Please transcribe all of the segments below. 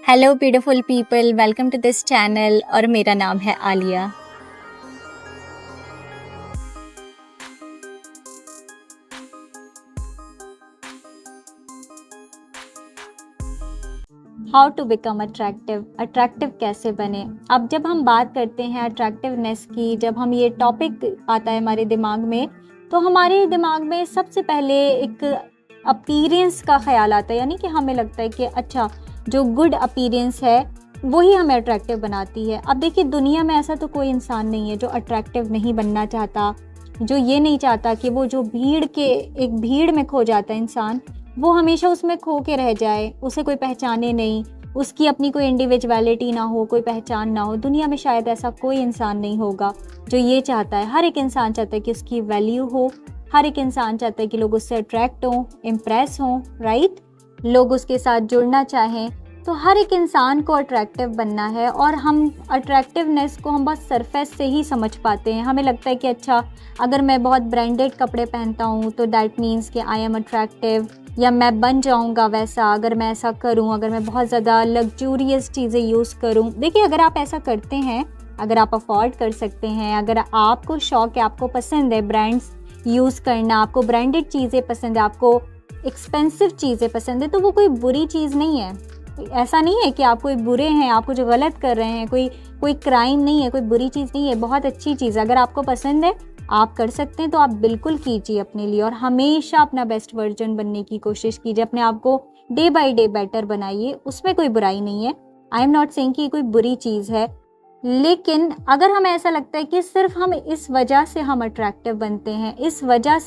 Hello beautiful people, welcome to this channel और मेरा नाम है Alia. How to become attractive कैसे बने। अब जब हम बात करते हैं अट्रैक्टिवनेस की, जब हम ये टॉपिक आता है हमारे दिमाग में, तो हमारे दिमाग में सबसे पहले एक अपीयरेंस का ख्याल आता है, यानी कि हमें लगता है कि अच्छा, जो गुड अपीयरेंस है वही हमें अट्रैक्टिव बनाती है। अब देखिए, दुनिया में ऐसा तो कोई इंसान नहीं है जो अट्रैक्टिव नहीं बनना चाहता, जो ये नहीं चाहता कि वो जो एक भीड़ में खो जाता है इंसान, वो हमेशा उसमें खो के रह जाए, उसे कोई पहचाने नहीं, उसकी अपनी कोई इंडिविजुअलिटी ना हो, कोई पहचान ना हो। दुनिया में शायद ऐसा कोई इंसान नहीं होगा जो ये चाहता है। हर एक इंसान चाहता है कि उसकी वैल्यू हो, हर एक इंसान चाहता है कि लोग उससे अट्रैक्ट हों, इम्प्रेस हों, राइट, लोग उसके साथ जुड़ना चाहें। तो हर एक इंसान को अट्रैक्टिव बनना है, और हम अट्रैक्टिवनेस को हम बस सरफेस से ही समझ पाते हैं। हमें लगता है कि अच्छा, अगर मैं बहुत ब्रांडेड कपड़े पहनता हूँ तो दैट मीन्स कि आई एम अट्रैक्टिव, या मैं बन जाऊँगा वैसा अगर मैं ऐसा करूँ, अगर मैं बहुत ज़्यादा लग्जूरियस चीज़ें यूज़ करूँ। देखिए, अगर आप ऐसा करते हैं, अगर आप अफोर्ड कर सकते हैं, अगर आपको शौक है, आपको पसंद है ब्रांड्स यूज़ करना, आपको ब्रांडेड चीज़ें पसंद है, आपको एक्सपेंसिव चीज़ें पसंद है, तो वो कोई बुरी चीज़ नहीं है। ऐसा नहीं है कि आप कोई बुरे हैं, आप कुछ गलत कर रहे हैं, कोई क्राइम नहीं है, कोई बुरी चीज़ नहीं है, बहुत अच्छी चीज़ है। अगर आपको पसंद है, आप कर सकते हैं, तो आप बिल्कुल कीजिए अपने लिए, और हमेशा अपना बेस्ट वर्जन बनने की कोशिश कीजिए, अपने आप को डे बाय डे बेटर बनाइए, उसमें कोई बुराई नहीं है। आई एम नॉट सेइंग कि कोई बुरी चीज़ है, लेकिन अगर हमें ऐसा लगता है कि सिर्फ हम इस वजह से हम अट्रैक्टिव बनते हैं, इस वजह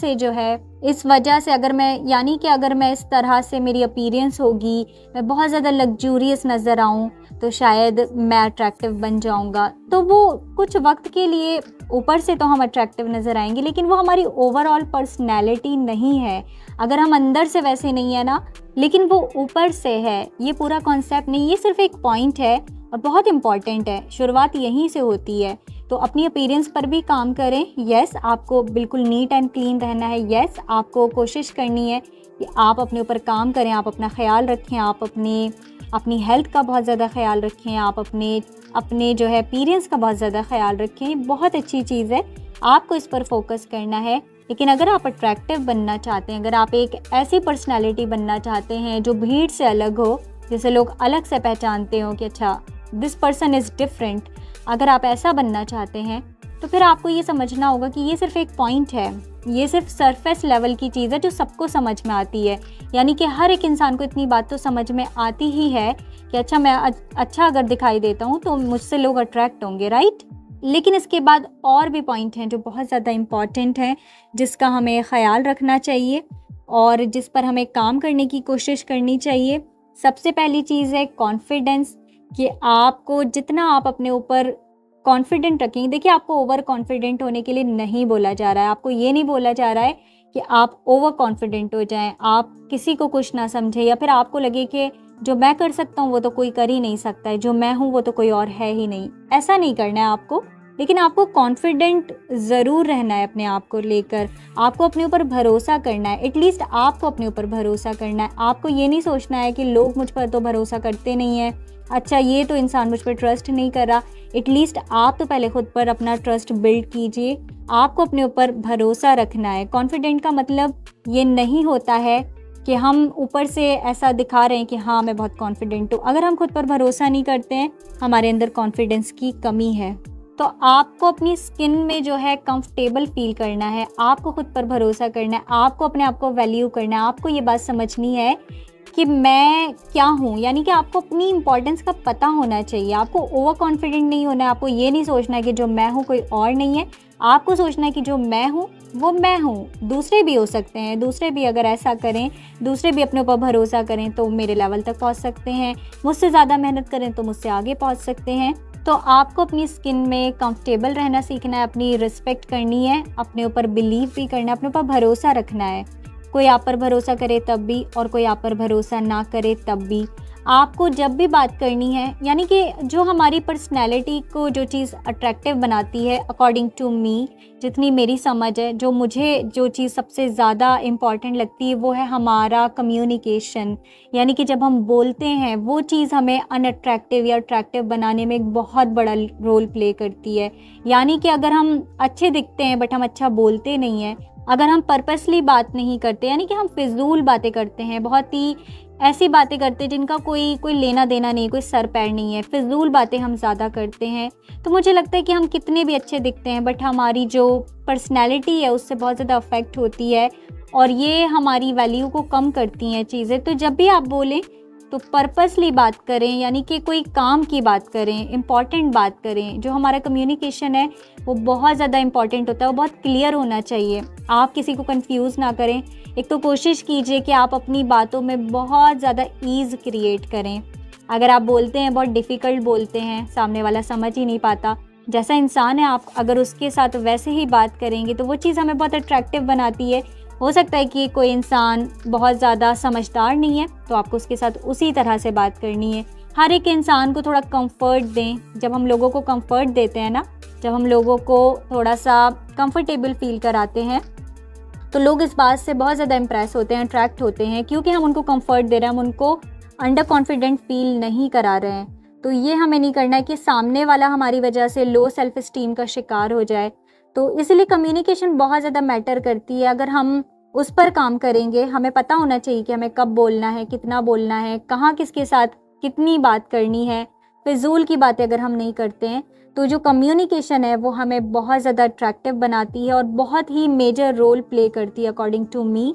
से अगर मैं, यानी कि अगर मैं इस तरह से मेरी अपीयरेंस होगी, मैं बहुत ज़्यादा लग्जूरियस नज़र आऊँ, तो शायद मैं अट्रैक्टिव बन जाऊँगा। तो वो कुछ वक्त के लिए ऊपर से तो हम अट्रैक्टिव नज़र आएंगे, लेकिन वो हमारी ओवरऑल पर्सनैलिटी नहीं है। अगर हम अंदर से वैसे नहीं है ना, लेकिन वो ऊपर से है, ये पूरा कॉन्सेप्ट नहीं, ये सिर्फ एक पॉइंट है और बहुत इंपॉर्टेंट है। शुरुआत यहीं से होती है। तो अपनी अपीयरेंस पर भी काम करें। यस, आपको बिल्कुल नीट एंड क्लीन रहना है। यस, आपको कोशिश करनी है कि आप अपने ऊपर काम करें, आप अपना ख्याल रखें, आप अपनी हेल्थ का बहुत ज़्यादा ख्याल रखें, आप अपने जो है अपीयरेंस का बहुत ज़्यादा ख्याल रखें। बहुत अच्छी चीज़ है, आपको इस पर फोकस करना है। लेकिन अगर आप अट्रैक्टिव बनना चाहते हैं, अगर आप एक ऐसी पर्सनैलिटी बनना चाहते हैं जो भीड़ से अलग हो, जिसे लोग अलग से पहचानते हो कि अच्छा, दिस पर्सन इज़ डिफरेंट, अगर आप ऐसा बनना चाहते हैं, तो फिर आपको ये समझना होगा कि ये सिर्फ एक पॉइंट है, ये सिर्फ सरफेस लेवल की चीज़ है जो सबको समझ में आती है। यानी कि हर एक इंसान को इतनी बात तो समझ में आती ही है कि अच्छा, मैं अच्छा अगर दिखाई देता हूँ तो मुझसे लोग अट्रैक्ट होंगे, राइट। लेकिन इसके बाद और भी पॉइंट हैं जो बहुत ज़्यादा इम्पॉर्टेंट हैं, जिसका हमें ख़याल रखना चाहिए और जिस पर हमें काम करने की कोशिश करनी चाहिए। सबसे पहली चीज़ है कॉन्फिडेंस, कि आपको जितना आप अपने ऊपर कॉन्फिडेंट रखेंगे। देखिए, आपको ओवर कॉन्फिडेंट होने के लिए नहीं बोला जा रहा है, आपको ये नहीं बोला जा रहा है कि आप ओवर कॉन्फिडेंट हो जाएं, आप किसी को कुछ ना समझें, या फिर आपको लगे कि जो मैं कर सकता हूँ वो तो कोई कर ही नहीं सकता है, जो मैं हूँ वो तो कोई और है ही नहीं। ऐसा नहीं करना है आपको, लेकिन आपको कॉन्फिडेंट ज़रूर रहना है अपने आप को लेकर। आपको अपने ऊपर भरोसा करना है, एटलीस्ट आपको अपने ऊपर भरोसा करना है। आपको ये नहीं सोचना है कि लोग मुझ पर तो भरोसा करते नहीं हैं, अच्छा ये तो इंसान मुझ पर ट्रस्ट नहीं कर रहा। एटलीस्ट आप तो पहले खुद पर अपना ट्रस्ट बिल्ड कीजिए। आपको अपने ऊपर भरोसा रखना है। कॉन्फिडेंट का मतलब ये नहीं होता है कि हम ऊपर से ऐसा दिखा रहे हैं कि हाँ, मैं बहुत कॉन्फिडेंट हूँ। अगर हम खुद पर भरोसा नहीं करते हैं, हमारे अंदर कॉन्फिडेंस की कमी है। तो आपको अपनी स्किन में जो है कंफर्टेबल फील करना है, आपको खुद पर भरोसा करना है, आपको अपने आप को वैल्यू करना है, आपको ये बात समझनी है कि मैं क्या हूँ। यानी कि आपको अपनी इंपॉर्टेंस का पता होना चाहिए। आपको ओवर कॉन्फिडेंट नहीं होना है, आपको ये नहीं सोचना है कि जो मैं हूँ कोई और नहीं है। आपको सोचना है कि जो मैं हूँ वो मैं हूँ, दूसरे भी हो सकते हैं, दूसरे भी अगर ऐसा करें, दूसरे भी अपने ऊपर भरोसा करें तो मेरे लेवल तक पहुँच सकते हैं, मुझसे ज़्यादा मेहनत करें तो मुझसे आगे पहुँच सकते हैं। तो आपको अपनी स्किन में कंफर्टेबल रहना सीखना है, अपनी रिस्पेक्ट करनी है, अपने ऊपर बिलीव भी करना है, अपने ऊपर भरोसा रखना है। कोई आप पर भरोसा करे तब भी और कोई आप पर भरोसा ना करे तब भी। आपको जब भी बात करनी है, यानी कि जो हमारी पर्सनैलिटी को जो चीज़ अट्रैक्टिव बनाती है अकॉर्डिंग टू मी, जितनी मेरी समझ है, जो मुझे जो चीज़ सबसे ज़्यादा इम्पॉर्टेंट लगती है वो है हमारा कम्युनिकेशन। यानी कि जब हम बोलते हैं वो चीज़ हमें अनअट्रैक्टिव या अट्रैक्टिव बनाने में एक बहुत बड़ा रोल प्ले करती है। यानी कि अगर हम अच्छे दिखते हैं बट हम अच्छा बोलते नहीं हैं, अगर हम पर्पसली बात नहीं करते, यानी कि हम फिजूल बातें करते हैं, बहुत ही ऐसी बातें करते हैं जिनका कोई कोई लेना देना नहीं, कोई सर पैर नहीं है, फिजूल बातें हम ज़्यादा करते हैं, तो मुझे लगता है कि हम कितने भी अच्छे दिखते हैं बट हमारी जो पर्सनैलिटी है उससे बहुत ज़्यादा अफेक्ट होती है और ये हमारी वैल्यू को कम करती हैं चीज़ें। तो जब भी आप बोलें तो पर्पसली बात करें, यानी कि कोई काम की बात करें, इम्पॉर्टेंट बात करें। जो हमारा कम्युनिकेशन है वो बहुत ज़्यादा इम्पॉर्टेंट होता है, वो बहुत क्लियर होना चाहिए। आप किसी को कंफ्यूज ना करें। एक तो कोशिश कीजिए कि आप अपनी बातों में बहुत ज़्यादा ईज़ क्रिएट करें। अगर आप बोलते हैं बहुत डिफ़िकल्ट बोलते हैं, सामने वाला समझ ही नहीं पाता, जैसा इंसान है आप अगर उसके साथ वैसे ही बात करेंगे तो वो चीज़ हमें बहुत अट्रैक्टिव बनाती है। हो सकता है कि कोई इंसान बहुत ज़्यादा समझदार नहीं है तो आपको उसके साथ उसी तरह से बात करनी है। हर एक इंसान को थोड़ा कंफर्ट दें। जब हम लोगों को कंफर्ट देते हैं ना, जब हम लोगों को थोड़ा सा कंफर्टेबल फील कराते हैं तो लोग इस बात से बहुत ज़्यादा इम्प्रेस होते हैं, अट्रैक्ट होते हैं, क्योंकि हम उनको कंफर्ट दे रहे हैं, हम उनको अंडर कॉन्फिडेंट फील नहीं करा रहे हैं। तो ये हमें नहीं करना है कि सामने वाला हमारी वजह से लो सेल्फ इस्टीम का शिकार हो जाए। तो इसलिए कम्युनिकेशन बहुत ज़्यादा मैटर करती है। अगर हम उस पर काम करेंगे, हमें पता होना चाहिए कि हमें कब बोलना है, कितना बोलना है, कहाँ किसके साथ कितनी बात करनी है। फिजूल की बातें अगर हम नहीं करते हैं तो जो कम्युनिकेशन है वो हमें बहुत ज़्यादा अट्रैक्टिव बनाती है और बहुत ही मेजर रोल प्ले करती है अकॉर्डिंग टू मी।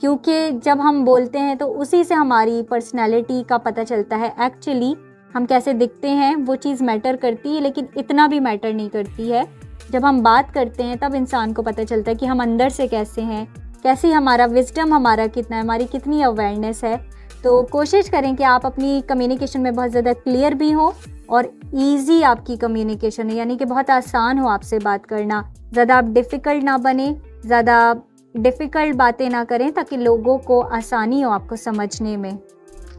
क्योंकि जब हम बोलते हैं तो उसी से हमारी पर्सनैलिटी का पता चलता है। एक्चुअली हम कैसे दिखते हैं वो चीज़ मैटर करती है, लेकिन इतना भी मैटर नहीं करती है। जब हम बात करते हैं तब इंसान को पता चलता है कि हम अंदर से कैसे हैं, कैसी हमारा विजडम हमारा कितना है, हमारी कितनी अवेयरनेस है। तो कोशिश करें कि आप अपनी कम्युनिकेशन में बहुत ज़्यादा क्लियर भी हो और इजी आपकी कम्युनिकेशन है, यानी कि बहुत आसान हो आपसे बात करना। ज़्यादा आप डिफ़िकल्ट ना बने, ज़्यादा डिफ़िकल्ट बातें ना करें ताकि लोगों को आसानी हो आपको समझने में।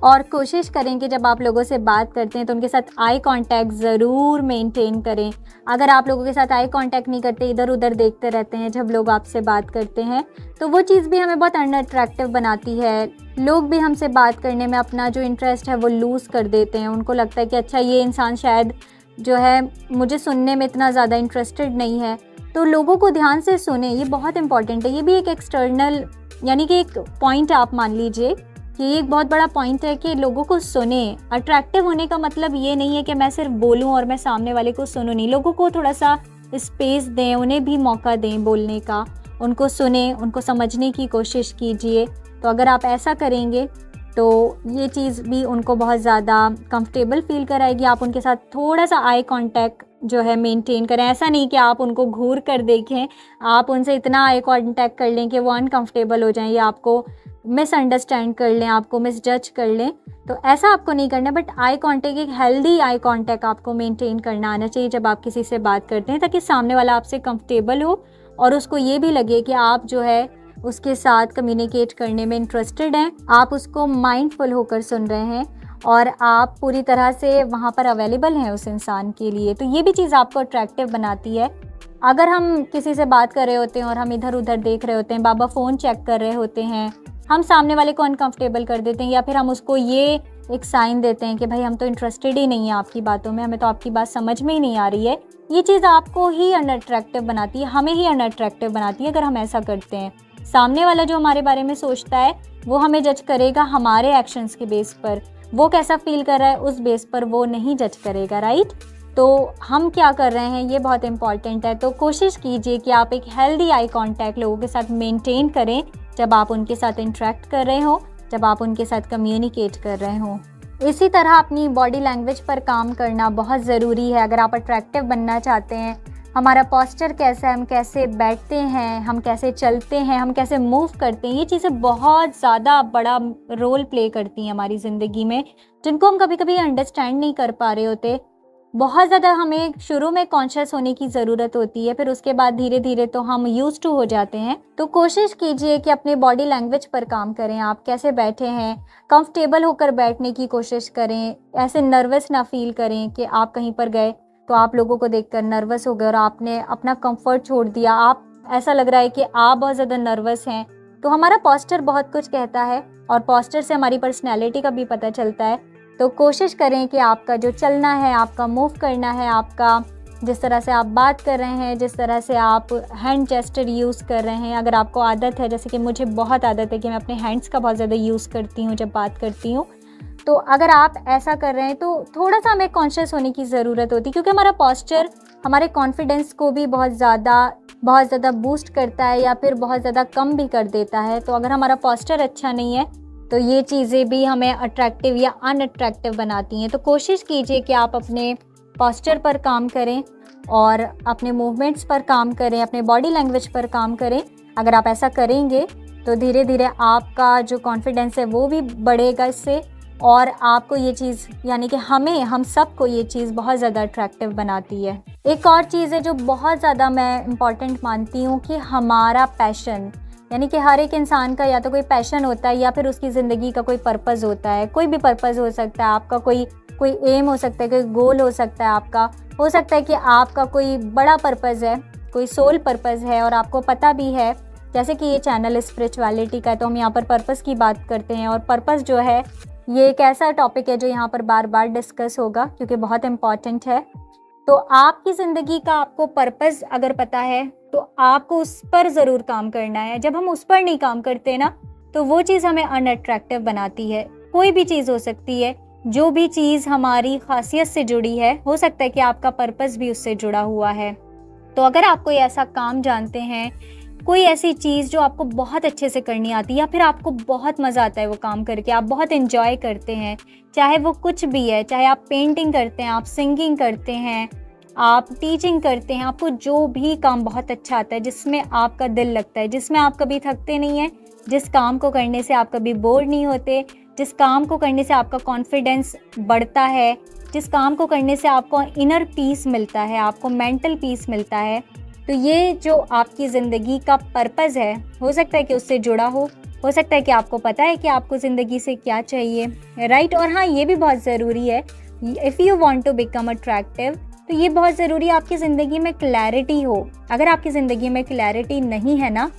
और कोशिश करें कि जब आप लोगों से बात करते हैं तो उनके साथ आई कांटेक्ट ज़रूर मेंटेन करें। अगर आप लोगों के साथ आई कांटेक्ट नहीं करते, इधर उधर देखते रहते हैं जब लोग आपसे बात करते हैं, तो वो चीज़ भी हमें बहुत अनअट्रैक्टिव बनाती है। लोग भी हमसे बात करने में अपना जो इंटरेस्ट है वो लूज़ कर देते हैं। उनको लगता है कि अच्छा ये इंसान शायद जो है मुझे सुनने में इतना ज़्यादा इंटरेस्टेड नहीं है। तो लोगों को ध्यान से सुने, ये बहुत इंपॉर्टेंट है। ये भी एक एक्सटर्नल, यानी कि एक पॉइंट आप मान लीजिए कि ये एक बहुत बड़ा पॉइंट है कि लोगों को सुने। अट्रैक्टिव होने का मतलब ये नहीं है कि मैं सिर्फ बोलूं और मैं सामने वाले को सुनूं, नहीं। लोगों को थोड़ा सा स्पेस दें, उन्हें भी मौका दें बोलने का, उनको सुने, उनको समझने की कोशिश कीजिए। तो अगर आप ऐसा करेंगे तो ये चीज़ भी उनको बहुत ज़्यादा कंफर्टेबल फील कराएगी। आप उनके साथ थोड़ा सा आई कांटेक्ट जो है मेंटेन करें। ऐसा नहीं कि आप उनको घूर कर देखें, आप उनसे इतना आई कांटेक्ट कर लें कि वो अनकंफर्टेबल हो जाएं या आपको मिसअंडरस्टैंड कर लें, आपको मिसजज कर लें। तो ऐसा आपको नहीं करना, बट आई कांटेक्ट, एक हेल्दी आई कांटेक्ट आपको मेंटेन करना आना चाहिए जब आप किसी से बात करते हैं, ताकि सामने वाला आपसे कंफर्टेबल हो और उसको ये भी लगे कि आप जो है उसके साथ कम्युनिकेट करने में इंटरेस्टेड हैं, आप उसको माइंडफुल होकर सुन रहे हैं और आप पूरी तरह से वहाँ पर अवेलेबल हैं उस इंसान के लिए। तो ये भी चीज़ आपको अट्रैक्टिव बनाती है। अगर हम किसी से बात कर रहे होते हैं और हम इधर उधर देख रहे होते हैं, बाबा फ़ोन चेक कर रहे होते हैं, हम सामने वाले को अनकंफर्टेबल कर देते हैं, या फिर हम उसको ये एक साइन देते हैं कि भाई हम तो इंटरेस्टेड ही नहीं है आपकी बातों में, हमें तो आपकी बात समझ में ही नहीं आ रही है। ये चीज़ आपको ही अनअट्रैक्टिव बनाती है, हमें ही अनअट्रैक्टिव बनाती है अगर हम ऐसा करते हैं। सामने वाला जो हमारे बारे में सोचता है वो हमें जज करेगा हमारे एक्शंस के बेस पर, वो कैसा फील कर रहा है उस बेस पर वो नहीं जज करेगा, राइट। तो हम क्या कर रहे हैं ये बहुत इंपॉर्टेंट है। तो कोशिश कीजिए कि आप एक हेल्दी आई कांटेक्ट लोगों के साथ मेंटेन करें जब आप उनके साथ इंटरेक्ट कर रहे हो, जब आप उनके साथ कम्युनिकेट कर रहे हो। इसी तरह अपनी बॉडी लैंग्वेज पर काम करना बहुत ज़रूरी है अगर आप अट्रैक्टिव बनना चाहते हैं। हमारा पोस्चर कैसा है, हम कैसे बैठते हैं, हम कैसे चलते हैं, हम कैसे मूव करते हैं, ये चीज़ें बहुत ज़्यादा बड़ा रोल प्ले करती हैं हमारी ज़िंदगी में, जिनको हम कभी कभी अंडरस्टैंड नहीं कर पा रहे होते। बहुत ज़्यादा हमें शुरू में कॉन्शियस होने की ज़रूरत होती है, फिर उसके बाद धीरे-धीरे तो हम यूज़्ड टू हो जाते हैं। तो कोशिश कीजिए कि अपनी बॉडी लैंग्वेज पर काम करें, आप कैसे बैठे हैं, कंफर्टेबल होकर बैठने की कोशिश करें, ऐसे नर्वस ना फ़ील करें कि आप कहीं पर गए तो आप लोगों को देखकर नर्वस हो गए और आपने अपना कंफर्ट छोड़ दिया, आप ऐसा लग रहा है कि आप बहुत ज़्यादा नर्वस हैं। तो हमारा पोस्चर बहुत कुछ कहता है और पोस्चर से हमारी पर्सनैलिटी का भी पता चलता है। तो कोशिश करें कि आपका जो चलना है, आपका मूव करना है, आपका जिस तरह से आप बात कर रहे हैं, जिस तरह से आप हैंड जेस्चर यूज़ कर रहे हैं, अगर आपको आदत है, जैसे कि मुझे बहुत आदत है कि मैं अपने हैंड्स का बहुत ज़्यादा यूज़ करती हूँ जब बात करती हूँ, तो अगर आप ऐसा कर रहे हैं तो थोड़ा-सा हमें कॉन्शियस होने की ज़रूरत होती है, क्योंकि हमारा पोस्चर हमारे कॉन्फिडेंस को भी बहुत ज़्यादा बूस्ट करता है या फिर बहुत ज़्यादा कम भी कर देता है। तो अगर हमारा पोस्चर अच्छा नहीं है तो ये चीज़ें भी हमें अट्रैक्टिव या अनअट्रैक्टिव बनाती हैं। तो कोशिश कीजिए कि आप अपने पोस्चर पर काम करें और अपने मूवमेंट्स पर काम करें, अपने बॉडी लैंग्वेज पर काम करें। अगर आप ऐसा करेंगे तो धीरे-धीरे आपका जो कॉन्फिडेंस है वो भी बढ़ेगा इससे, और आपको ये चीज़ यानी कि हम सबको ये चीज़ बहुत ज़्यादा अट्रैक्टिव बनाती है। एक और चीज़ है जो बहुत ज़्यादा मैं इम्पॉर्टेंट मानती हूँ कि हमारा पैशन, यानी कि हर एक इंसान का या तो कोई पैशन होता है या फिर उसकी ज़िंदगी का कोई पर्पज़ होता है। कोई भी पर्पज़ हो सकता है आपका, कोई एम हो सकता है, कोई गोल हो सकता है आपका। हो सकता है कि आपका कोई बड़ा पर्पज़ है, कोई सोल पर्पज़ है और आपको पता भी है। जैसे कि ये चैनल स्पिरिचुअलिटी का है तो हम यहाँ पर पर्पज़ की बात करते हैं, और पर्पज़ जो है ये एक ऐसा टॉपिक है जो यहाँ पर बार-बार डिस्कस होगा क्योंकि बहुत इम्पॉर्टेंट है। तो आपकी ज़िंदगी का आपको पर्पज़ अगर पता है तो आपको उस पर ज़रूर काम करना है। जब हम उस पर नहीं काम करते ना तो वो चीज़ हमें अनअट्रैक्टिव बनाती है। कोई भी चीज़ हो सकती है, जो भी चीज़ हमारी ख़ासियत से जुड़ी है, हो सकता है कि आपका पर्पज़ भी उससे जुड़ा हुआ है। तो अगर आप कोई ऐसा काम जानते हैं, कोई ऐसी चीज़ जो आपको बहुत अच्छे से करनी आती है या फिर आपको बहुत मज़ा आता है वो काम करके, आप बहुत एंजॉय करते हैं, चाहे वो कुछ भी है, चाहे आप पेंटिंग करते हैं, आप सिंगिंग करते हैं, आप टीचिंग करते हैं, आपको जो भी काम बहुत अच्छा आता है, जिसमें आपका दिल लगता है, जिसमें आप कभी थकते नहीं हैं, जिस काम को करने से आप कभी बोर नहीं होते, जिस काम को करने से आपका कॉन्फिडेंस बढ़ता है, जिस काम को करने से आपको इनर पीस मिलता है, आपको मेंटल पीस मिलता है, तो ये जो आपकी ज़िंदगी का पर्पज़ है, हो सकता है कि उससे जुड़ा हो सकता है कि आपको पता है कि आपको ज़िंदगी से क्या चाहिए, राइट। और हाँ, ये भी बहुत ज़रूरी है, if you want to become attractive, तो ये बहुत ज़रूरी है आपकी ज़िंदगी में क्लैरिटी हो। अगर आपकी ज़िंदगी में क्लैरिटी नहीं है ना,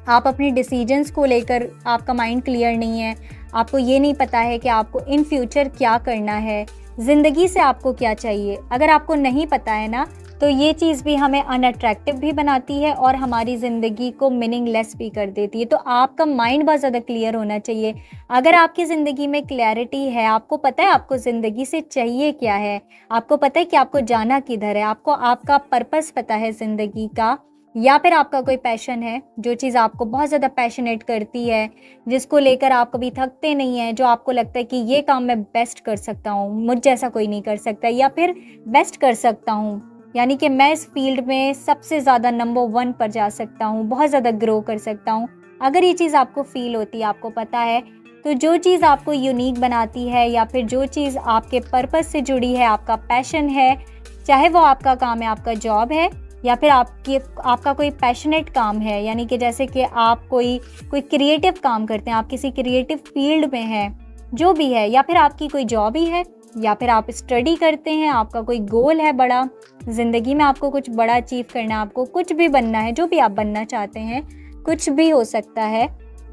आप अपनी डिसीजंस को लेकर आपका माइंड क्लियर नहीं है, आपको ये नहीं पता है कि आपको इन फ्यूचर क्या करना है, ज़िंदगी से आपको क्या चाहिए, अगर आपको नहीं पता है ना, तो ये चीज़ भी हमें अनअट्रैक्टिव भी बनाती है और हमारी ज़िंदगी को मीनिंगलेस भी कर देती है। तो आपका माइंड बहुत ज़्यादा क्लियर होना चाहिए। अगर आपकी ज़िंदगी में क्लैरिटी है, आपको पता है आपको ज़िंदगी से चाहिए क्या है, आपको पता है कि आपको जाना किधर है, आपको आपका पर्पस पता है ज़िंदगी का, या फिर आपका कोई पैशन है, जो चीज़ आपको बहुत ज़्यादा पैशनेट करती है, जिसको लेकर आप कभी थकते नहीं हैं, जो आपको लगता है कि ये काम मैं बेस्ट कर सकता हूँ, मुझ जैसा कोई नहीं कर सकता, या फिर बेस्ट कर सकता हूँ, यानी कि मैं इस फील्ड में सबसे ज़्यादा नंबर 1 पर जा सकता हूँ, बहुत ज़्यादा ग्रो कर सकता हूँ। अगर ये चीज़ आपको फ़ील होती है, आपको पता है, तो जो चीज़ आपको यूनिक बनाती है या फिर जो चीज़ आपके पर्पस से जुड़ी है, आपका पैशन है, चाहे वो आपका काम है, आपका जॉब है, या फिर आपका कोई पैशनेट काम है, यानी कि जैसे कि आप कोई क्रिएटिव काम करते हैं, आप किसी क्रिएटिव फील्ड में हैं, जो भी है, या फिर आपकी कोई जॉब ही है, या फिर आप स्टडी करते हैं, आपका कोई गोल है बड़ा, ज़िंदगी में आपको कुछ बड़ा अचीव करना है, आपको कुछ भी बनना है, जो भी आप बनना चाहते हैं, कुछ भी हो सकता है।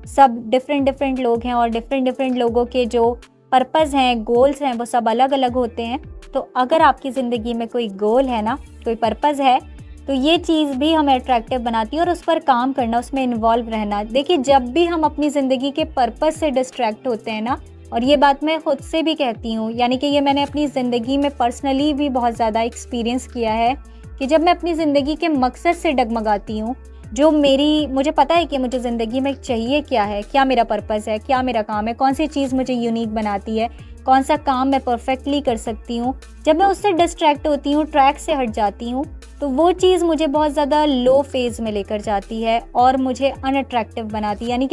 सब डिफरेंट लोग हैं और डिफरेंट लोगों के जो पर्पज़ हैं, गोल्स हैं, वो सब अलग अलग होते हैं। तो अगर आपकी ज़िंदगी में कोई गोल है ना, कोई पर्पज़ है, तो ये चीज़ भी हमें अट्रैक्टिव बनाती है और उस पर काम करना, उसमें इन्वॉल्व रहना। देखिए, जब भी हम अपनी ज़िंदगी के पर्पज़ से डिस्ट्रैक्ट होते हैं ना, और ये बात मैं ख़ुद से भी कहती हूँ, यानी कि ये मैंने अपनी ज़िंदगी में पर्सनली भी बहुत ज़्यादा एक्सपीरियंस किया है कि जब मैं अपनी ज़िंदगी के मकसद से डगमगाती हूँ, जो मुझे पता है कि मुझे ज़िंदगी में चाहिए क्या है, क्या मेरा पर्पज़ है, क्या मेरा काम है, कौन सी चीज़ मुझे यूनिक बनाती है, कौन सा काम मैं परफेक्टली कर सकती हूँ, जब मैं उससे डिस्ट्रैक्ट होती हूँ, ट्रैक से हट जाती हूँ, तो वो चीज़ मुझे बहुत ज़्यादा लो फेज़ में लेकर जाती है और मुझे अनअट्रैक्टिव बनाती है, यानी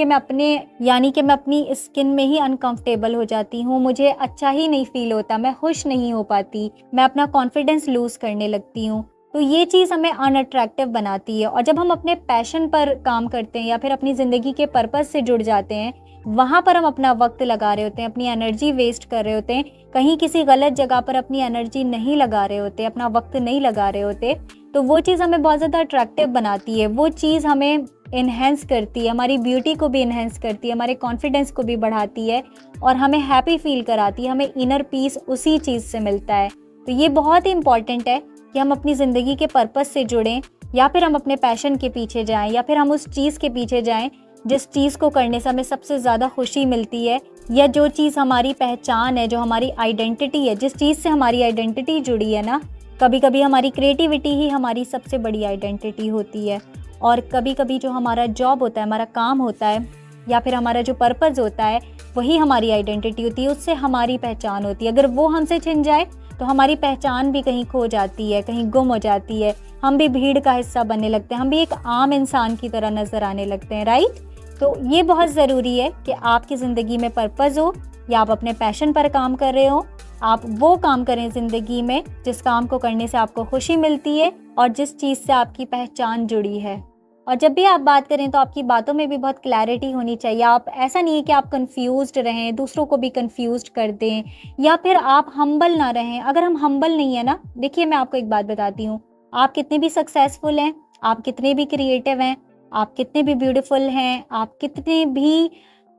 कि मैं अपनी स्किन में ही अनकंफर्टेबल हो जाती हूँ, मुझे अच्छा ही नहीं फ़ील होता, मैं खुश नहीं हो पाती, मैं अपना कॉन्फिडेंस लूज़ करने लगती हूँ। तो ये चीज़ हमें अनअट्रैक्टिव बनाती है। और जब हम अपने पैशन पर काम करते हैं या फिर अपनी ज़िंदगी के पर्पस से जुड़ जाते हैं, वहाँ पर हम अपना वक्त लगा रहे होते हैं, अपनी एनर्जी वेस्ट कर रहे होते हैं, कहीं किसी गलत जगह पर अपनी एनर्जी नहीं लगा रहे होते, अपना वक्त नहीं लगा रहे होते, तो वो चीज़ हमें बहुत ज़्यादा अट्रैक्टिव बनाती है। वो चीज़ हमें इन्हेंस करती है, हमारी ब्यूटी को भी इन्हेंस करती है, हमारे कॉन्फिडेंस को भी बढ़ाती है और हमें हैप्पी फील कराती है, हमें इनर पीस उसी चीज़ से मिलता है। तो ये बहुत ही इंपॉर्टेंट है कि हम अपनी ज़िंदगी के पर्पस से जुड़ें, या फिर हम अपने पैशन के पीछे जाएं, या फिर हम उस चीज़ के पीछे जाएं जिस चीज़ को करने से हमें सबसे ज़्यादा खुशी मिलती है, या जो चीज़ हमारी पहचान है, जो हमारी आइडेंटिटी है, जिस चीज़ से हमारी आइडेंटिटी जुड़ी है ना। कभी कभी हमारी क्रिएटिविटी ही हमारी सबसे बड़ी आइडेंटिटी होती है, और कभी कभी जो हमारा जॉब होता है, हमारा काम होता है, या फिर हमारा जो पर्पस होता है, वही हमारी आइडेंटिटी होती है, उससे हमारी पहचान होती है। अगर वो हमसे छिन जाए तो हमारी पहचान भी कहीं खो जाती है, कहीं गुम हो जाती है, हम भी भीड़ का हिस्सा बनने लगते हैं, हम भी एक आम इंसान की तरह नज़र आने लगते हैं, राइट। तो ये बहुत ज़रूरी है कि आपकी ज़िंदगी में पर्पस हो, या आप अपने पैशन पर काम कर रहे हो, आप वो काम करें ज़िंदगी में जिस काम को करने से आपको खुशी मिलती है और जिस चीज़ से आपकी पहचान जुड़ी है। और जब भी आप बात करें तो आपकी बातों में भी बहुत क्लैरिटी होनी चाहिए। आप ऐसा नहीं है कि आप कंफ्यूज्ड रहें, दूसरों को भी कंफ्यूज्ड कर दें, या फिर आप हम्बल ना रहें। अगर हम हम्बल नहीं है ना, देखिए मैं आपको एक बात बताती हूँ, आप कितने भी सक्सेसफुल हैं, आप कितने भी क्रिएटिव हैं, आप कितने भी ब्यूटीफुल हैं, आप कितने भी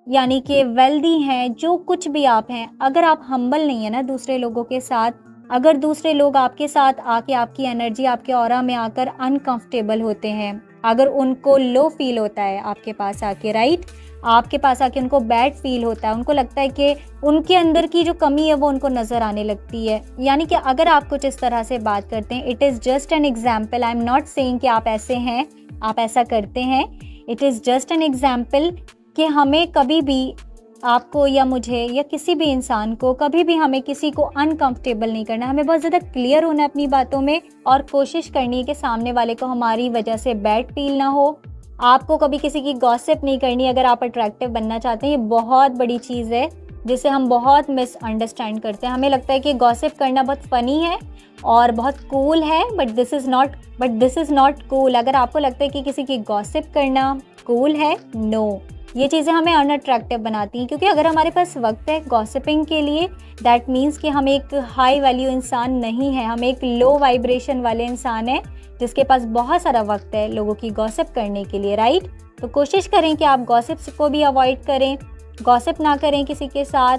यानी कि वेल्दी हैं, जो कुछ भी आप हैं, अगर आप हम्बल नहीं है ना दूसरे लोगों के साथ, अगर दूसरे लोग आपके साथ आके आपकी एनर्जी, आपके ऑरा में आकर अनकंफर्टेबल होते हैं, अगर उनको लो फील होता है आपके पास आके, राइट, आपके पास आके उनको बैड फील होता है, उनको लगता है कि उनके अंदर की जो कमी है वो उनको नज़र आने लगती है, यानी कि अगर आप कुछ इस तरह से बात करते हैं, it is just an example, I am not saying कि आप ऐसे हैं, आप ऐसा करते हैं, it is just an example कि हमें कभी भी, आपको या मुझे या किसी भी इंसान को, कभी भी हमें किसी को अनकंफर्टेबल नहीं करना। हमें बहुत ज़्यादा क्लियर होना है अपनी बातों में, और कोशिश करनी है कि सामने वाले को हमारी वजह से बैड फील ना हो। आपको कभी किसी की गॉसिप नहीं करनी अगर आप अट्रैक्टिव बनना चाहते हैं। ये बहुत बड़ी चीज़ है जिसे हम बहुत मिसअंडरस्टैंड करते हैं। हमें लगता है कि गॉसिप करना बहुत फ़नी है और बहुत कूल है, but this is not cool. अगर आपको लगता है कि किसी की गॉसिप करना कूल है, नो, ये चीज़ें हमें अनअट्रैक्टिव बनाती हैं, क्योंकि अगर हमारे पास वक्त है गॉसिपिंग के लिए, दैट मीन्स कि हम एक हाई वैल्यू इंसान नहीं है, हम एक लो वाइब्रेशन वाले इंसान हैं जिसके पास बहुत सारा वक्त है लोगों की गॉसिप करने के लिए, राइट। तो कोशिश करें कि आप गॉसिप्स को भी अवॉइड करें, गॉसिप ना करें किसी के साथ,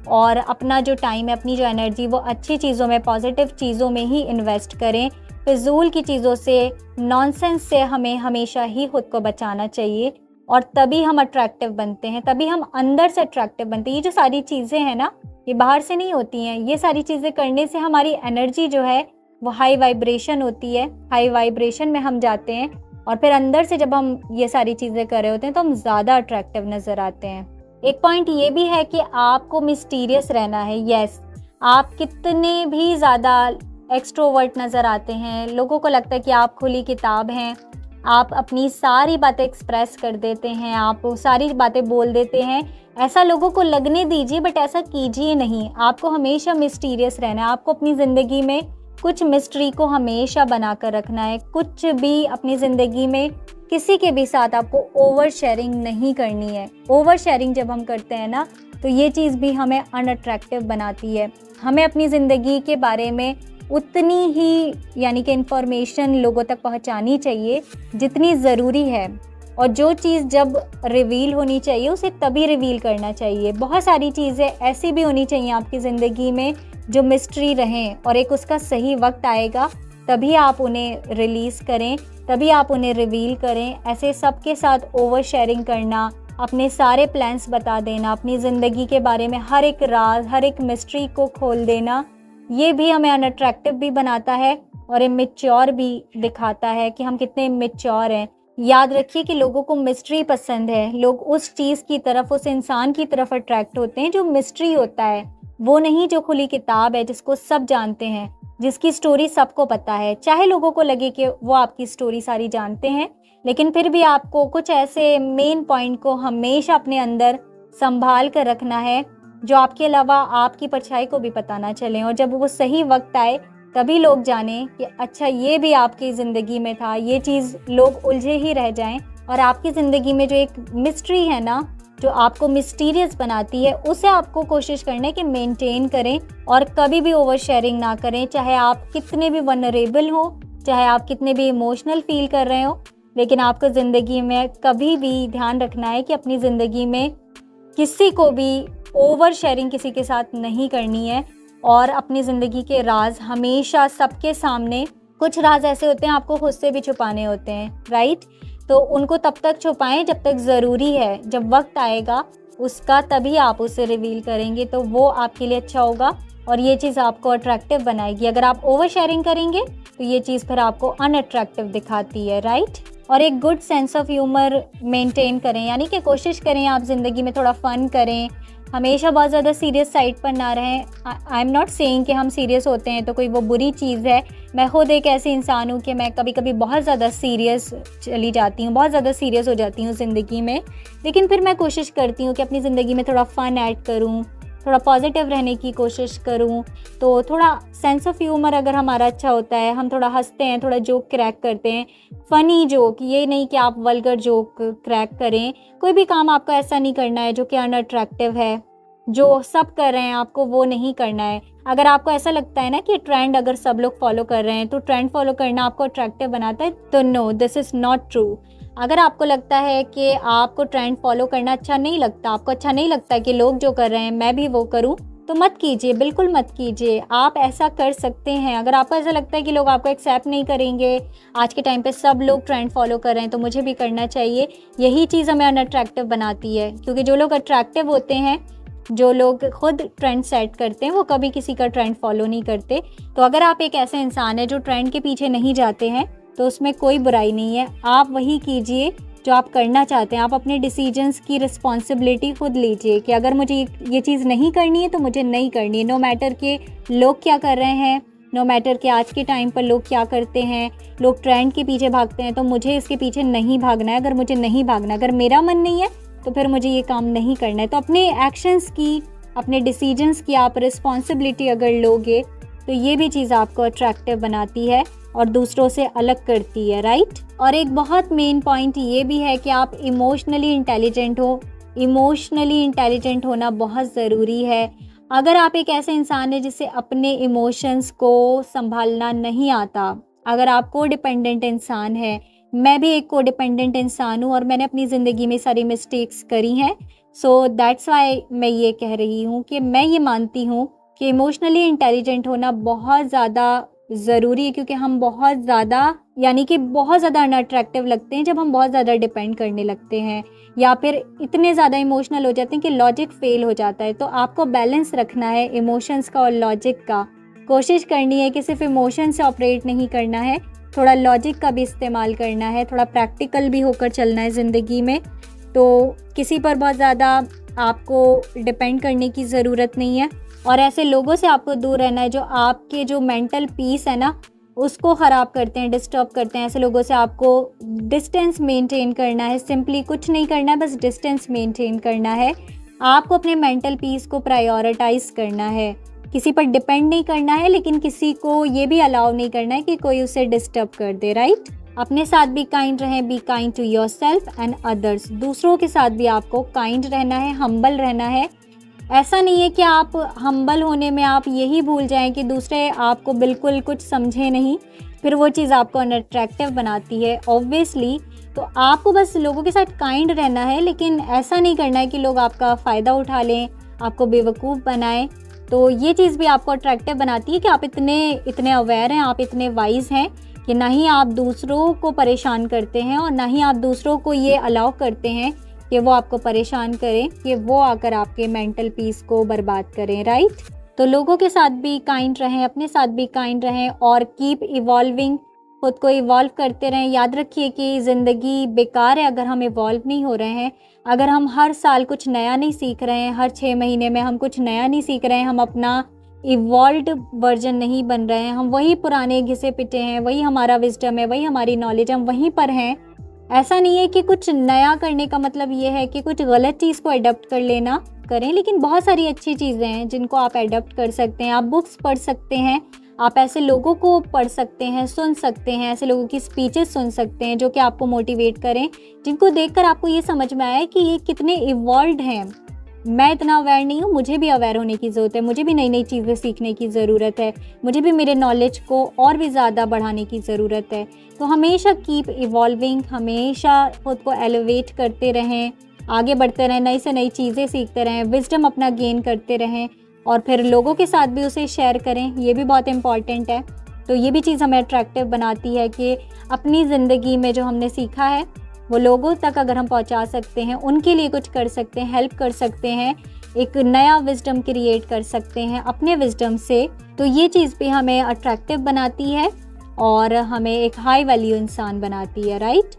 और अपना जो टाइम है, अपनी जो एनर्जी, वो अच्छी चीज़ों में, पॉजिटिव चीज़ों में ही इन्वेस्ट करें। फिजूल की चीज़ों से, नॉनसेंस से हमें हमेशा ही खुद को बचाना चाहिए, और तभी हम अट्रैक्टिव बनते हैं, तभी हम अंदर से अट्रैक्टिव बनते हैं। ये जो सारी चीज़ें हैं ना, ये बाहर से नहीं होती हैं। ये सारी चीज़ें करने से हमारी एनर्जी जो है वो हाई वाइब्रेशन होती है, हाई वाइब्रेशन में हम जाते हैं, और फिर अंदर से जब हम ये सारी चीज़ें कर रहे होते हैं तो हम ज़्यादा अट्रैक्टिव नज़र आते हैं। एक पॉइंट ये भी है कि आपको मिस्टीरियस रहना है। यस, आप कितने भी ज़्यादा एक्सट्रोवर्ट नज़र आते हैं, लोगों को लगता है कि आप खुली किताब हैं, आप अपनी सारी बातें एक्सप्रेस कर देते हैं, आप सारी बातें बोल देते हैं, ऐसा लोगों को लगने दीजिए, बट ऐसा कीजिए नहीं। आपको हमेशा मिस्टीरियस रहना है। आपको अपनी ज़िंदगी में कुछ मिस्ट्री को हमेशा बना कर रखना है। कुछ भी अपनी ज़िंदगी में किसी के भी साथ आपको ओवर शेयरिंग नहीं करनी है। ओवर शेयरिंग जब हम करते हैं ना, तो ये चीज़ भी हमें अनअट्रैक्टिव बनाती है। हमें अपनी ज़िंदगी के बारे में उतनी ही यानी कि इन्फॉर्मेशन लोगों तक पहुंचानी चाहिए जितनी ज़रूरी है, और जो चीज़ जब रिवील होनी चाहिए उसे तभी रिवील करना चाहिए। बहुत सारी चीज़ें ऐसी भी होनी चाहिए आपकी ज़िंदगी में जो मिस्ट्री रहें, और एक उसका सही वक्त आएगा तभी आप उन्हें रिलीज़ करें, तभी आप उन्हें रिवील करें। ऐसे सबके साथ ओवर शेयरिंग करना, अपने सारे प्लान्स बता देना, अपनी ज़िंदगी के बारे में हर एक राज, हर एक मिस्ट्री को खोल देना, ये भी हमें अनअट्रैक्टिव भी बनाता है और इमेच्योर भी दिखाता है कि हम कितने इमेच्योर हैं। याद रखिए कि लोगों को मिस्ट्री पसंद है। लोग उस चीज़ की तरफ, उस इंसान की तरफ अट्रैक्ट होते हैं जो मिस्ट्री होता है, वो नहीं जो खुली किताब है जिसको सब जानते हैं। जिसकी स्टोरी सबको पता है, चाहे लोगों को लगे कि वो आपकी स्टोरी सारी जानते हैं, लेकिन फिर भी आपको कुछ ऐसे मेन पॉइंट को हमेशा अपने अंदर संभाल कर रखना है जो आपके अलावा आपकी परछाई को भी पता ना चले, और जब वो सही वक्त आए तभी लोग जानें कि अच्छा ये भी आपकी ज़िंदगी में था, ये चीज़ लोग उलझे ही रह जाएं। और आपकी ज़िंदगी में जो एक मिस्ट्री है ना, जो आपको मिस्टीरियस बनाती है, उसे आपको कोशिश करना है कि मेंटेन करें और कभी भी ओवर शेयरिंग ना करें, चाहे आप कितने भी वनरेबल हो, चाहे आप कितने भी इमोशनल फील कर रहे हो। लेकिन आपको ज़िंदगी में कभी भी ध्यान रखना है कि अपनी ज़िंदगी में किसी को भी ओवर शेयरिंग किसी के साथ नहीं करनी है, और अपनी ज़िंदगी के राज हमेशा सबके सामने, कुछ राज ऐसे होते हैं आपको खुद से भी छुपाने होते हैं, राइट? तो उनको तब तक छुपाएं जब तक ज़रूरी है, जब वक्त आएगा उसका तभी आप उसे रिवील करेंगे, तो वो आपके लिए अच्छा होगा और ये चीज़ आपको अट्रैक्टिव बनाएगी। अगर आप ओवर शेयरिंग करेंगे तो ये चीज़ फिर आपको अनअट्रैक्टिव दिखाती है, राइट? और एक good sense of humour maintain करें, यानी कि कोशिश करें आप ज़िंदगी में थोड़ा फ़न करें, हमेशा बहुत ज़्यादा सीरियस साइड पर ना रहें। आई एम नॉट सेइंग कि हम सीरियस होते हैं तो कोई वो बुरी चीज़ है। मैं खुद एक ऐसी इंसान हूँ कि मैं कभी कभी बहुत ज़्यादा सीरियस चली जाती हूँ, बहुत ज़्यादा सीरियस हो जाती हूँ ज़िंदगी में, लेकिन फिर मैं कोशिश करती हूँ कि अपनी ज़िंदगी में थोड़ा फ़न ऐड करूँ, थोड़ा पॉजिटिव रहने की कोशिश करूँ। तो थोड़ा सेंस ऑफ ह्यूमर अगर हमारा अच्छा होता है, हम थोड़ा हंसते हैं, थोड़ा जोक क्रैक करते हैं, फ़नी जोक, ये नहीं कि आप वल्गर जोक क्रैक करें। कोई भी काम आपको ऐसा नहीं करना है जो कि अनअट्रैक्टिव है, जो सब कर रहे हैं आपको वो नहीं करना है। अगर आपको ऐसा लगता है ना कि ट्रेंड अगर सब लोग फॉलो कर रहे हैं तो ट्रेंड फॉलो करना आपको अट्रैक्टिव बनाता है, तो no, this is not true. अगर आपको लगता है कि आपको ट्रेंड फॉलो करना अच्छा नहीं लगता, आपको अच्छा नहीं लगता कि लोग जो कर रहे हैं मैं भी वो करूं, तो मत कीजिए, बिल्कुल मत कीजिए। आप ऐसा कर सकते हैं। अगर आपको ऐसा लगता है कि लोग आपको एक्सेप्ट नहीं करेंगे, आज के टाइम पे सब लोग ट्रेंड फॉलो कर रहे हैं तो मुझे भी करना चाहिए, यही चीज़ हमें अनअट्रैक्टिव बनाती है। क्योंकि जो लोग अट्रैक्टिव होते हैं, जो लोग खुद ट्रेंड सेट करते हैं, वो कभी किसी का ट्रेंड फॉलो नहीं करते। तो अगर आप एक ऐसे इंसान है जो ट्रेंड के पीछे नहीं जाते हैं तो उसमें कोई बुराई नहीं है। आप वही कीजिए जो आप करना चाहते हैं। आप अपने डिसीजंस की रिस्पॉन्सिबिलिटी खुद लीजिए कि अगर मुझे ये चीज़ नहीं करनी है तो मुझे नहीं करनी है, नो मैटर के लोग क्या कर रहे हैं, नो मैटर कि आज के टाइम पर लोग क्या करते हैं। लोग ट्रेंड के पीछे भागते हैं तो मुझे इसके पीछे नहीं भागना है। अगर मुझे नहीं भागना, अगर मेरा मन नहीं है तो फिर मुझे ये काम नहीं करना है। तो अपने एक्शंस की, अपने डिसीजंस की आप रिस्पॉन्सिबिलिटी अगर लोगे तो ये भी चीज़ आपको अट्रैक्टिव बनाती है और दूसरों से अलग करती है, राइट? और एक बहुत मेन पॉइंट ये भी है कि आप इमोशनली इंटेलिजेंट हो। इमोशनली इंटेलिजेंट होना बहुत ज़रूरी है। अगर आप एक ऐसे इंसान है जिसे अपने इमोशंस को संभालना नहीं आता, अगर आप को डिपेंडेंट इंसान है, मैं भी एक को डिपेंडेंट इंसान हूँ और मैंने अपनी ज़िंदगी में सारी मिस्टेक्स करी हैं, सो दैट्स वाई मैं ये कह रही हूँ कि मैं ये मानती हूँ कि इमोशनली इंटेलिजेंट होना बहुत ज़्यादा ज़रूरी है। क्योंकि हम बहुत ज़्यादा, यानी कि बहुत ज़्यादा अनअट्रैक्टिव लगते हैं जब हम बहुत ज़्यादा डिपेंड करने लगते हैं या फिर इतने ज़्यादा इमोशनल हो जाते हैं कि लॉजिक फेल हो जाता है। तो आपको बैलेंस रखना है इमोशंस का और लॉजिक का। कोशिश करनी है कि सिर्फ इमोशन से ऑपरेट नहीं करना है, थोड़ा लॉजिक का भी इस्तेमाल करना है, थोड़ा प्रैक्टिकल भी होकर चलना है ज़िंदगी में। तो किसी पर बहुत ज़्यादा आपको डिपेंड करने की ज़रूरत नहीं है और ऐसे लोगों से आपको दूर रहना है जो आपके जो मेंटल पीस है ना उसको ख़राब करते हैं, डिस्टर्ब करते हैं। ऐसे लोगों से आपको डिस्टेंस मेंटेन करना है, सिंपली कुछ नहीं करना है, बस डिस्टेंस मेंटेन करना है। आपको अपने मेंटल पीस को प्रायोरिटाइज करना है, किसी पर डिपेंड नहीं करना है, लेकिन किसी को ये भी अलाउ नहीं करना है कि कोई उसे डिस्टर्ब कर दे, राइट? अपने साथ भी काइंड रहें, be kind to yourself and others. दूसरों के साथ भी आपको काइंड रहना है, हम्बल रहना है। ऐसा नहीं है कि आप हम्बल होने में आप यही भूल जाएं कि दूसरे आपको बिल्कुल कुछ समझे नहीं, फिर वो चीज़ आपको अनअट्रैक्टिव बनाती है ऑब्वियसली। तो आपको बस लोगों के साथ काइंड रहना है, लेकिन ऐसा नहीं करना है कि लोग आपका फ़ायदा उठा लें, आपको बेवकूफ़ बनाएं। तो ये चीज़ भी आपको अट्रैक्टिव बनाती है कि आप इतने अवेयर हैं, आप इतने वाइज हैं कि ना ही आप दूसरों को परेशान करते हैं और ना ही आप दूसरों को ये अलाउ करते हैं कि वो आपको परेशान करें, कि वो आकर आपके मेंटल पीस को बर्बाद करें, राइट? तो लोगों के साथ भी काइंड रहें, अपने साथ भी काइंड रहें और कीप इवॉल्विंग, खुद को इवॉल्व करते रहें। याद रखिए कि ज़िंदगी बेकार है अगर हम इवॉल्व नहीं हो रहे हैं, अगर हम हर साल कुछ नया नहीं सीख रहे हैं, हर 6 महीने में हम कुछ नया नहीं सीख रहे हैं, हम अपना इवॉल्व्ड वर्जन नहीं बन रहे हैं, हम वही पुराने घिसे पिटे हैं, वही हमारा विजडम है, वही हमारी नॉलेज, हम वहीं पर हैं। ऐसा नहीं है कि कुछ नया करने का मतलब ये है कि कुछ गलत चीज़ को अडॉप्ट कर लेना करें, लेकिन बहुत सारी अच्छी चीज़ें हैं जिनको आप अडॉप्ट कर सकते हैं। आप बुक्स पढ़ सकते हैं, आप ऐसे लोगों को पढ़ सकते हैं, सुन सकते हैं, ऐसे लोगों की स्पीचेस सुन सकते हैं जो कि आपको मोटिवेट करें, जिनको देखकर आपको ये समझ में आए कि ये कितने इवॉल्व्ड हैं। मैं इतना अवेयर नहीं हूँ, मुझे भी अवेयर होने की ज़रूरत है, मुझे भी नई नई चीज़ें सीखने की ज़रूरत है, मुझे भी मेरे नॉलेज को और भी ज़्यादा बढ़ाने की ज़रूरत है। तो हमेशा कीप इवॉल्विंग, हमेशा खुद को एलिवेट करते रहें, आगे बढ़ते रहें, नई से नई चीज़ें सीखते रहें, विजडम अपना गेन करते रहें और फिर लोगों के साथ भी उसे शेयर करें। ये भी बहुत इम्पॉर्टेंट है। तो ये भी चीज़ हमें अट्रैक्टिव बनाती है कि अपनी ज़िंदगी में जो हमने सीखा है वो लोगों तक अगर हम पहुंचा सकते हैं, उनके लिए कुछ कर सकते हैं, हेल्प कर सकते हैं, एक नया विजडम क्रिएट कर सकते हैं अपने विजडम से, तो ये चीज़ भी हमें अट्रैक्टिव बनाती है और हमें एक हाई वैल्यू इंसान बनाती है, right.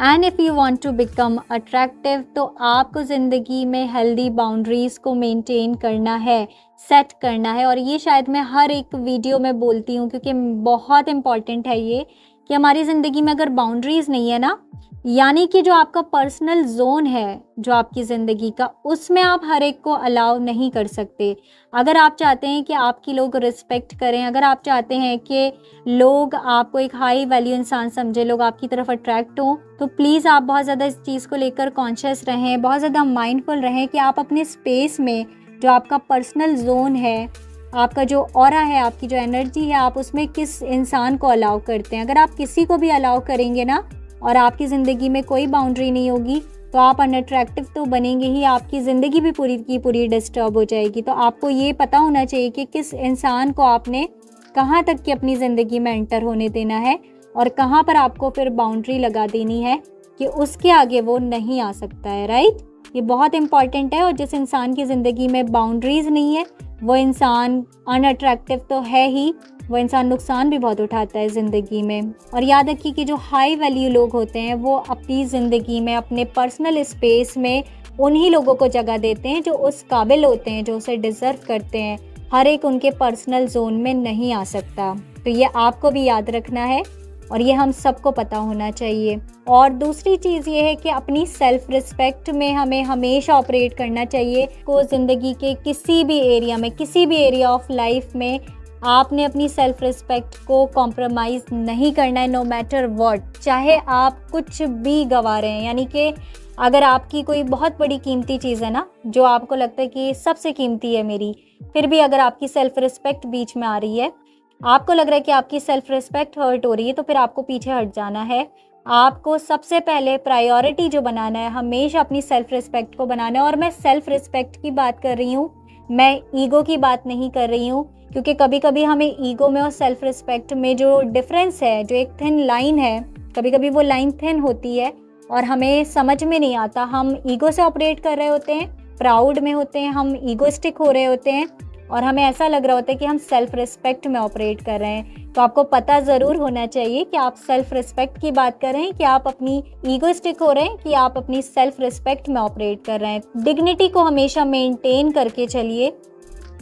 And if you want to become attractive, तो आपको ज़िंदगी में हेल्दी बाउंड्रीज़ को मेंटेन करना है, सेट करना है। और ये शायद मैं हर एक वीडियो में बोलती हूँ क्योंकि बहुत इम्पॉर्टेंट है ये कि हमारी ज़िंदगी में अगर बाउंड्रीज़ नहीं है ना, यानी कि जो आपका पर्सनल जोन है जो आपकी ज़िंदगी का, उसमें आप हर एक को अलाउ नहीं कर सकते। अगर आप चाहते हैं कि आपकी लोग रिस्पेक्ट करें, अगर आप चाहते हैं कि लोग आपको एक हाई वैल्यू इंसान समझे, लोग आपकी तरफ अट्रैक्ट हों, तो प्लीज़ आप बहुत ज़्यादा इस चीज़ को लेकर कॉन्शियस रहें, बहुत ज़्यादा माइंडफुल रहें कि आप अपने स्पेस में जो आपका पर्सनल जोन है, आपका जो ऑरा है, आपकी जो एनर्जी है, आप उसमें किस इंसान को अलाउ करते हैं। अगर आप किसी को भी अलाउ करेंगे ना और आपकी ज़िंदगी में कोई बाउंड्री नहीं होगी, तो आप अनअट्रैक्टिव तो बनेंगे ही, आपकी ज़िंदगी भी पूरी की पूरी डिस्टर्ब हो जाएगी। तो आपको ये पता होना चाहिए कि किस इंसान को आपने कहाँ तक की अपनी ज़िंदगी में एंटर होने देना है और कहाँ पर आपको फिर बाउंड्री लगा देनी है कि उसके आगे वो नहीं आ सकता है, राइट। ये बहुत इंपॉर्टेंट है। और जिस इंसान की ज़िंदगी में बाउंड्रीज़ नहीं है वो इंसान अनअट्रैक्टिव तो है ही, वो इंसान नुकसान भी बहुत उठाता है ज़िंदगी में। और याद रखिए कि जो हाई वैल्यू लोग होते हैं वो अपनी ज़िंदगी में, अपने पर्सनल स्पेस में उन्हीं लोगों को जगह देते हैं जो उस काबिल होते हैं, जो उसे डिज़र्व करते हैं। हर एक उनके पर्सनल जोन में नहीं आ सकता। तो ये आपको भी याद रखना है और ये हम सबको पता होना चाहिए। और दूसरी चीज़ ये है कि अपनी सेल्फ रिस्पेक्ट में हमें हमेशा ऑपरेट करना चाहिए। को ज़िंदगी के किसी भी एरिया में, किसी भी एरिया ऑफ लाइफ में आपने अपनी सेल्फ रिस्पेक्ट को कॉम्प्रोमाइज़ नहीं करना है, नो मैटर व्हाट। चाहे आप कुछ भी गवा रहे हैं, यानी कि अगर आपकी कोई बहुत बड़ी कीमती चीज़ है ना, जो आपको लगता है कि सबसे कीमती है मेरी, फिर भी अगर आपकी सेल्फ रिस्पेक्ट बीच में आ रही है, आपको लग रहा है कि आपकी सेल्फ रिस्पेक्ट हर्ट हो रही है, तो फिर आपको पीछे हट जाना है। आपको सबसे पहले प्रायोरिटी जो बनाना है, हमेशा अपनी सेल्फ रिस्पेक्ट को बनाना है। और मैं सेल्फ रिस्पेक्ट की बात कर रही हूँ, मैं ईगो की बात नहीं कर रही हूँ, क्योंकि कभी कभी हमें ईगो में और सेल्फ रिस्पेक्ट में जो डिफरेंस है, जो एक थिन लाइन है, कभी कभी वो लाइन थिन होती है और हमें समझ में नहीं आता। हम ईगो से ऑपरेट कर रहे होते हैं, प्राउड में होते हैं, हम ईगोइस्टिक हो रहे होते हैं और हमें ऐसा लग रहा होता है कि हम सेल्फ रिस्पेक्ट में ऑपरेट कर रहे हैं। तो आपको पता ज़रूर होना चाहिए कि आप सेल्फ रिस्पेक्ट की बात कर रहे हैं कि आप अपनी ईगोइस्टिक हो रहे हैं कि आप अपनी सेल्फ रिस्पेक्ट में ऑपरेट कर रहे हैं। डिग्निटी को हमेशा मेंटेन करके चलिए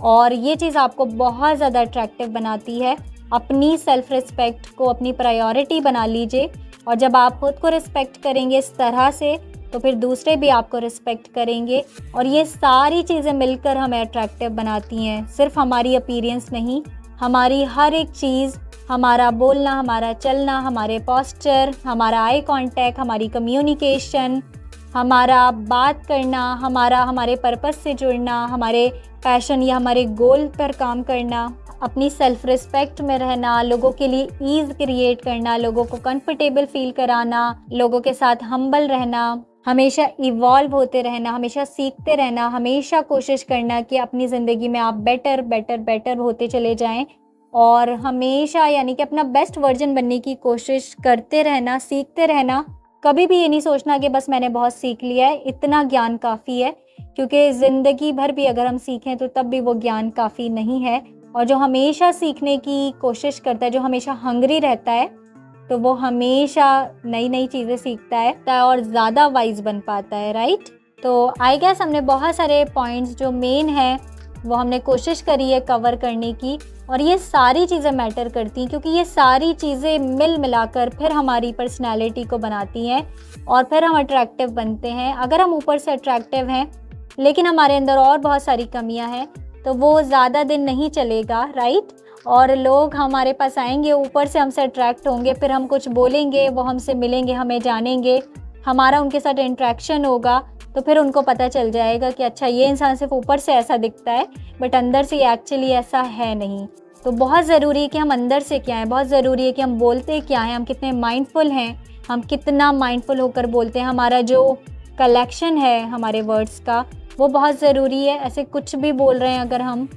और ये चीज़ आपको बहुत ज़्यादा अट्रैक्टिव बनाती है। अपनी सेल्फ रिस्पेक्ट को अपनी प्रायोरिटी बना लीजिए और जब आप खुद को रिस्पेक्ट करेंगे इस तरह से, तो फिर दूसरे भी आपको रिस्पेक्ट करेंगे। और ये सारी चीज़ें मिलकर हमें अट्रैक्टिव बनाती हैं। सिर्फ हमारी अपीयरेंस नहीं, हमारी हर एक चीज़, हमारा बोलना, हमारा चलना, हमारे पोस्चर, हमारा आई कांटेक्ट, हमारी कम्युनिकेशन, हमारा बात करना, हमारे पर्पस से जुड़ना, हमारे पैशन या हमारे गोल पर काम करना, अपनी सेल्फ रिस्पेक्ट में रहना, लोगों के लिए ईज़ क्रिएट करना, लोगों को कंफर्टेबल फील कराना, लोगों के साथ हम्बल रहना, हमेशा इवॉल्व होते रहना, हमेशा सीखते रहना, हमेशा कोशिश करना कि अपनी ज़िंदगी में आप बेटर बेटर बेटर होते चले जाएं और हमेशा यानी कि अपना बेस्ट वर्जन बनने की कोशिश करते रहना, सीखते रहना। कभी भी ये नहीं सोचना कि बस मैंने बहुत सीख लिया है, इतना ज्ञान काफ़ी है, क्योंकि ज़िंदगी भर भी अगर हम सीखें तो तब भी वो ज्ञान काफ़ी नहीं है। और जो हमेशा सीखने की कोशिश करता है, जो हमेशा हंग्री रहता है, तो वो हमेशा नई नई चीज़ें सीखता है और ज़्यादा वाइज बन पाता है, राइट। तो आई गेस हमने बहुत सारे पॉइंट्स जो मेन हैं वो हमने कोशिश करी है कवर करने की, और ये सारी चीज़ें मैटर करती हैं क्योंकि ये सारी चीज़ें मिल मिलाकर फिर हमारी पर्सनैलिटी को बनाती हैं और फिर हम अट्रैक्टिव बनते हैं। अगर हम ऊपर से अट्रैक्टिव हैं लेकिन हमारे अंदर और बहुत सारी कमियां हैं तो वो ज़्यादा दिन नहीं चलेगा, राइट। और लोग हमारे पास आएंगे, ऊपर से हमसे अट्रैक्ट होंगे, फिर हम कुछ बोलेंगे, वो हमसे मिलेंगे, हमें जानेंगे, हमारा उनके साथ इंट्रैक्शन होगा, तो फिर उनको पता चल जाएगा कि अच्छा ये इंसान सिर्फ ऊपर से ऐसा दिखता है बट अंदर से ये एक्चुअली ऐसा है नहीं। तो बहुत ज़रूरी है कि हम अंदर से क्या हैं, बहुत ज़रूरी है कि हम बोलते क्या हैं, हम कितने माइंडफुल हैं, हम कितना माइंडफुल होकर बोलते हैं, हमारा जो कलेक्शन है हमारे वर्ड्स का वो बहुत ज़रूरी है। ऐसे कुछ भी बोल रहे हैं अगर हम,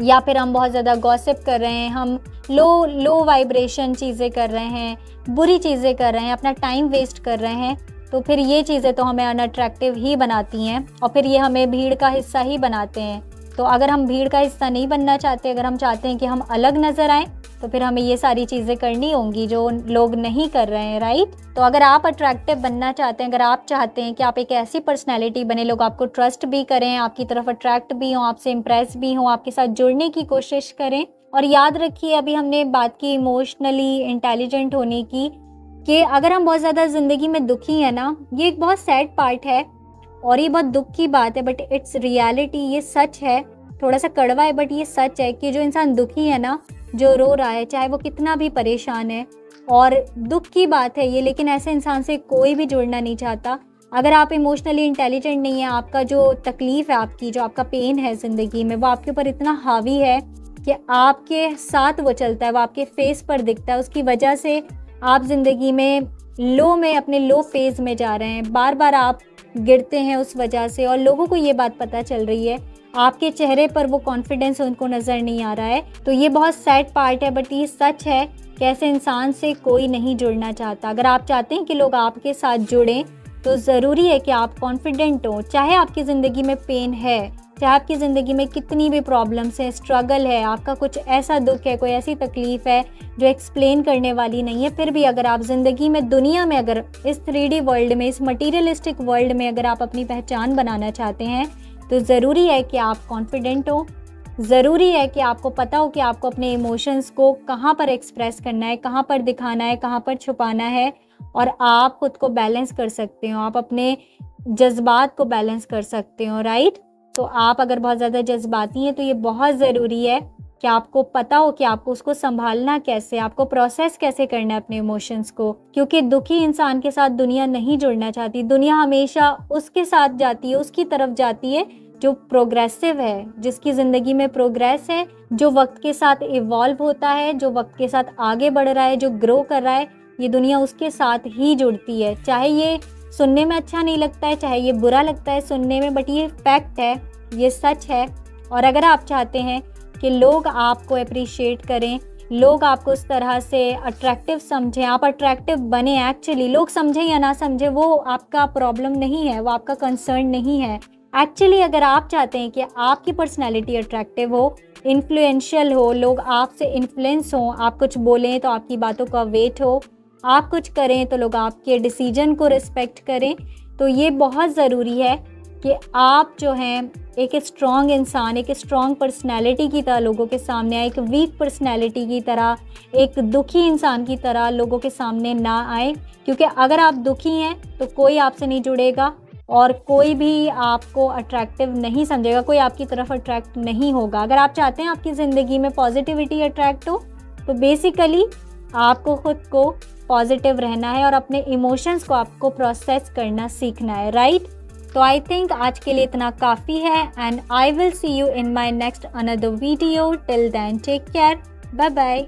या फिर हम बहुत ज़्यादा गॉसिप कर रहे हैं, हम लो वाइब्रेशन चीज़ें कर रहे हैं, बुरी चीज़ें कर रहे हैं, अपना टाइम वेस्ट कर रहे हैं, तो फिर ये चीज़ें तो हमें अनअट्रैक्टिव ही बनाती हैं और फिर ये हमें भीड़ का हिस्सा ही बनाते हैं। तो अगर हम भीड़ का हिस्सा नहीं बनना चाहते, अगर हम चाहते हैं कि हम अलग नज़र आएँ, तो फिर हमें ये सारी चीज़ें करनी होंगी जो लोग नहीं कर रहे हैं, राइट। तो अगर आप अट्रैक्टिव बनना चाहते हैं, अगर आप चाहते हैं कि आप एक ऐसी पर्सनैलिटी बने, लोग आपको ट्रस्ट भी करें, आपकी तरफ अट्रैक्ट भी हों, आपसे इम्प्रेस भी हों, आपके साथ जुड़ने की कोशिश करें। और याद रखिए, अभी हमने बात की इमोशनली इंटेलिजेंट होने की, कि अगर हम बहुत ज़्यादा ज़िंदगी में दुखी हैं ना, ये एक बहुत सैड पार्ट है और ये बहुत दुख की बात है, बट इट्स रियलिटी, ये सच है। थोड़ा सा कड़वा है बट ये सच है कि जो इंसान दुखी है ना, जो रो रहा है, चाहे वो कितना भी परेशान है, और दुख की बात है ये, लेकिन ऐसे इंसान से कोई भी जुड़ना नहीं चाहता। अगर आप इमोशनली इंटेलिजेंट नहीं है, आपका जो तकलीफ़ है, आपकी जो आपका पेन है ज़िंदगी में, वो आपके ऊपर इतना हावी है कि आपके साथ वो चलता है, वो आपके फेस पर दिखता है, उसकी वजह से आप ज़िंदगी में अपने लो फेज़ में जा रहे हैं, बार बार आप गिरते हैं उस वजह से, और लोगों को ये बात पता चल रही है, आपके चेहरे पर वो कॉन्फिडेंस उनको नज़र नहीं आ रहा है। तो ये बहुत सैड पार्ट है बट ये सच है कि ऐसे इंसान से कोई नहीं जुड़ना चाहता। अगर आप चाहते हैं कि लोग आपके साथ जुड़ें तो ज़रूरी है कि आप कॉन्फिडेंट हो, चाहे आपकी ज़िंदगी में पेन है, चाहे आपकी ज़िंदगी में कितनी भी प्रॉब्लम्स हैं, स्ट्रगल है, आपका कुछ ऐसा दुख है, कोई ऐसी तकलीफ़ है जो एक्सप्लेन करने वाली नहीं है, फिर भी अगर आप ज़िंदगी में, दुनिया में, अगर इस 3D वर्ल्ड में, इस मटीरियलिस्टिक वर्ल्ड में अगर आप अपनी पहचान बनाना चाहते हैं तो ज़रूरी है कि आप कॉन्फिडेंट हो। ज़रूरी है कि आपको पता हो कि आपको अपने इमोशंस को कहाँ पर एक्सप्रेस करना है, कहाँ पर दिखाना है, कहाँ पर छुपाना है, और आप खुद को बैलेंस कर सकते हो, आप अपने जज्बात को बैलेंस कर सकते हो, राइट। तो आप अगर बहुत ज़्यादा जज्बाती हैं तो ये बहुत ज़रूरी है कि आपको पता हो कि आपको उसको संभालना कैसे, आपको प्रोसेस कैसे करना है अपने इमोशंस को, क्योंकि दुखी इंसान के साथ दुनिया नहीं जुड़ना चाहती। दुनिया हमेशा उसके साथ जाती है, उसकी तरफ जाती है जो प्रोग्रेसिव है, जिसकी ज़िंदगी में प्रोग्रेस है, जो वक्त के साथ इवॉल्व होता है, जो वक्त के साथ आगे बढ़ रहा है, जो ग्रो कर रहा है, ये दुनिया उसके साथ ही जुड़ती है। चाहे ये सुनने में अच्छा नहीं लगता है, चाहे ये बुरा लगता है सुनने में, बट ये फैक्ट है, ये सच है। और अगर आप चाहते हैं कि लोग आपको अप्रिशिएट करें, लोग आपको उस तरह से अट्रैक्टिव समझें, आप अट्रैक्टिव बने, एक्चुअली लोग समझें या ना समझें वो आपका प्रॉब्लम नहीं है, वो आपका कंसर्न नहीं है। एक्चुअली अगर आप चाहते हैं कि आपकी पर्सनैलिटी अट्रैक्टिव हो, इन्फ्लुएंशियल हो, लोग आपसे इन्फ्लुएंस हों, आप कुछ बोलें तो आपकी बातों का वेट हो, आप कुछ करें तो लोग आपके डिसीजन को रिस्पेक्ट करें, तो ये बहुत ज़रूरी है कि आप जो हैं एक स्ट्रॉन्ग इंसान, एक स्ट्रॉन्ग पर्सनैलिटी की तरह लोगों के सामने आए, एक वीक पर्सनैलिटी की तरह, एक दुखी इंसान की तरह लोगों के सामने ना आए। क्योंकि अगर आप दुखी हैं तो कोई आपसे नहीं जुड़ेगा और कोई भी आपको अट्रैक्टिव नहीं समझेगा, कोई आपकी तरफ अट्रैक्ट नहीं होगा। अगर आप चाहते हैं आपकी ज़िंदगी में पॉजिटिविटी अट्रैक्ट हो तो बेसिकली आपको खुद को पॉजिटिव रहना है और अपने इमोशंस को आपको प्रोसेस करना सीखना है, राइट। तो आई थिंक आज के लिए इतना काफ़ी है, and I will see you in my next another video. Till then take care, bye bye.